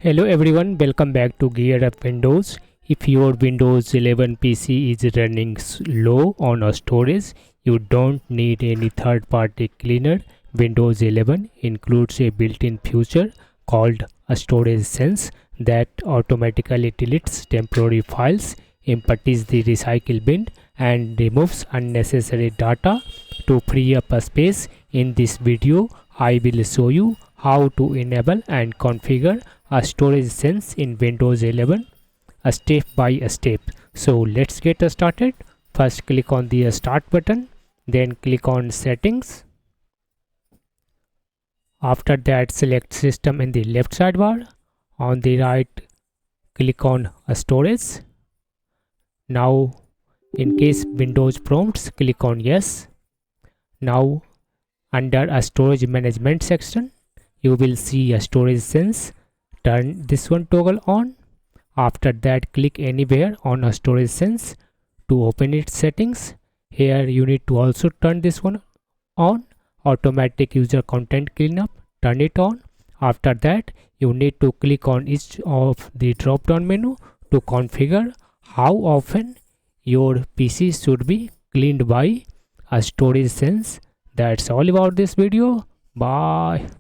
Hello everyone, welcome back to GearUpWindows. If your Windows 11 PC is running low on a storage, you don't need any third-party cleaner. Windows 11 includes a built-in feature called a storage sense that automatically deletes temporary files, empties the recycle bin, and removes unnecessary data to free up a space. In this video, I will show you how to enable and configure a storage sense in Windows 11 a step by step. So let's get started. First click on the start button, then click on settings. After that select system in the left sidebar. On the right click on storage. Now in case Windows prompts, click on yes. Now under a storage management section, you will see a storage sense. Turn this one toggle on. After that click anywhere on a storage sense to open its settings. Here you need to also turn this one on. Automatic user content cleanup, turn it on. After that you need to click on each of the drop down menu to configure how often your PC should be cleaned by a storage sense. That's all about this video. Bye.